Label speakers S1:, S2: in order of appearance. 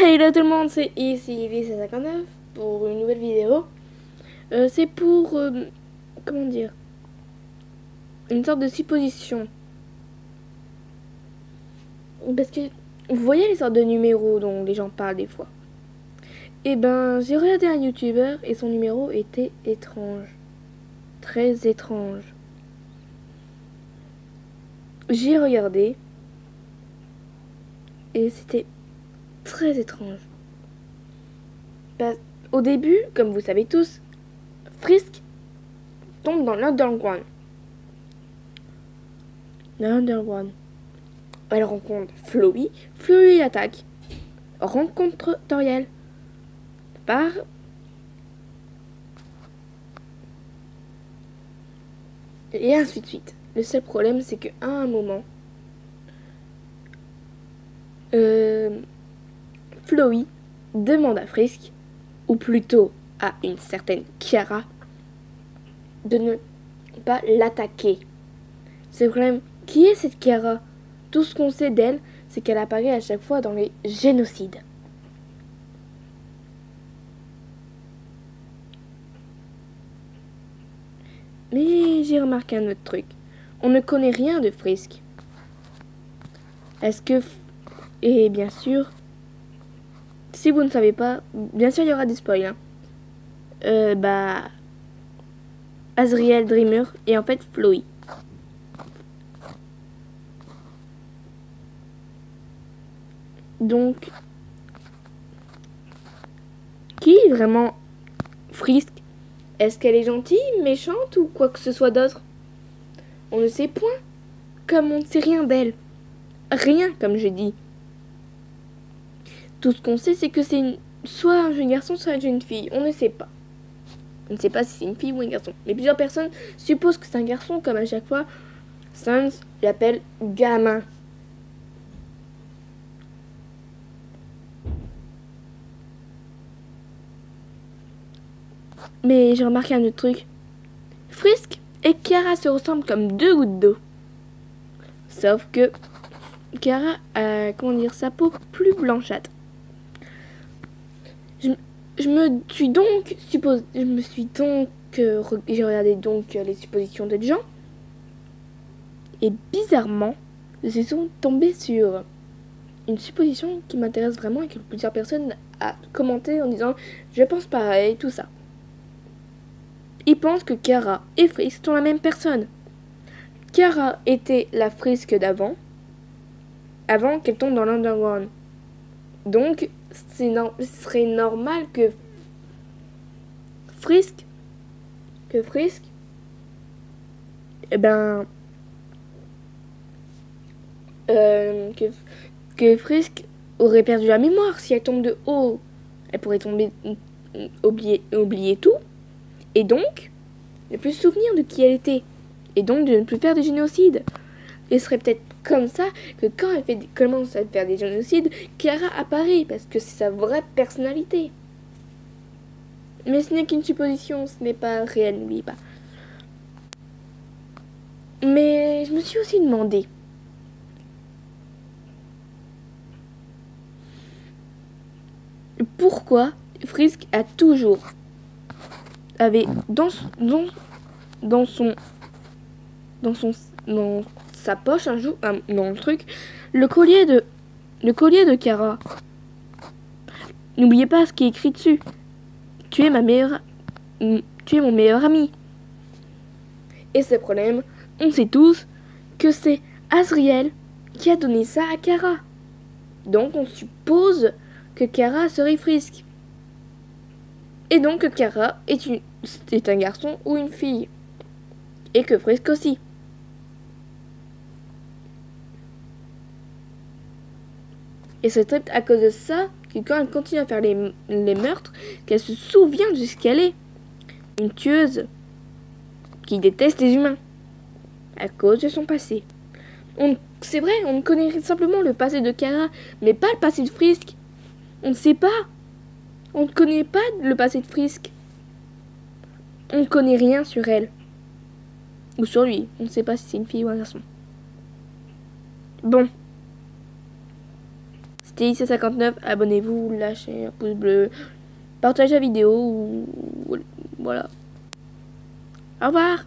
S1: Hello tout le monde, c'est ici Lisa59 pour une nouvelle vidéo. C'est pour, comment dire, une sorte de supposition. Parce que vous voyez les sortes de numéros dont les gens parlent des fois. Et ben, j'ai regardé un YouTuber et son numéro était étrange. Très étrange. J'ai regardé et c'était très étrange. Au début, comme vous savez tous, Frisk tombe dans l'Underground. L'Underground. Elle rencontre Flowey. Flowey attaque. Rencontre Toriel. Par... Et ainsi de suite. Le seul problème, c'est qu'à un moment, Flowey demande à Frisk, ou plutôt à une certaine Kiara, de ne pas l'attaquer. C'est le problème. Qui est cette Kiara? Tout ce qu'on sait d'elle, c'est qu'elle apparaît à chaque fois dans les génocides. Mais j'ai remarqué un autre truc. On ne connaît rien de Frisk. Est-ce que... Et bien sûr, si vous ne savez pas, bien sûr il y aura des spoils. Azriel Dreamer et en fait Flowey. Donc, qui est vraiment Frisk? Est-ce qu'elle est gentille, méchante ou quoi que ce soit d'autre? On ne sait point, comme on ne sait rien d'elle. Rien, comme je dis. Tout ce qu'on sait, c'est que c'est soit un jeune garçon, soit une jeune fille. On ne sait pas. On ne sait pas si c'est une fille ou un garçon. Mais plusieurs personnes supposent que c'est un garçon, comme à chaque fois. Sans l'appelle gamin. Mais j'ai remarqué un autre truc. Frisk et Kiara se ressemblent comme deux gouttes d'eau. Sauf que Kiara a, comment dire, sa peau plus blanchâtre. Je me suis donc j'ai regardé donc les suppositions des gens. Et bizarrement, je suis tombée sur une supposition qui m'intéresse vraiment et que plusieurs personnes ont commenté en disant « Je pense pareil, tout ça ». Ils pensent que Kiara et Frisk sont la même personne. Kiara était la Frisk d'avant, avant qu'elle tombe dans l'Underground. Donc, ce serait normal que Frisk, eh ben, que Frisk aurait perdu la mémoire. Si elle tombe de haut, elle pourrait tomber, oublier tout, et donc ne plus se souvenir de qui elle était, et donc de ne plus faire de génocide. Et ce serait peut-être comme ça que quand elle commence à faire des génocides, Kiara apparaît, parce que c'est sa vraie personnalité. Mais ce n'est qu'une supposition, ce n'est pas réel, n'oubliez pas. Mais je me suis aussi demandé, pourquoi Frisk a toujours avait dans sa poche un jour dans le truc le collier de Kiara. N'oubliez pas ce qui est écrit dessus. Tu es mon meilleur ami. Et ce problème, on sait tous que c'est Azriel qui a donné ça à Kiara. Donc on suppose que Kiara serait Frisk. Et donc que Kiara est un garçon ou une fille. Et que Frisk aussi. Et c'est peut-être à cause de ça que quand elle continue à faire les meurtres, qu'elle se souvient de ce qu'elle est. Une tueuse qui déteste les humains. À cause de son passé. C'est vrai, on connaît simplement le passé de Kiara, mais pas le passé de Frisk. On ne sait pas. On ne connaît pas le passé de Frisk. On ne connaît rien sur elle. Ou sur lui. On ne sait pas si c'est une fille ou un garçon. Bon. C'était IC59, abonnez-vous, lâchez un pouce bleu, partagez la vidéo, voilà. Au revoir.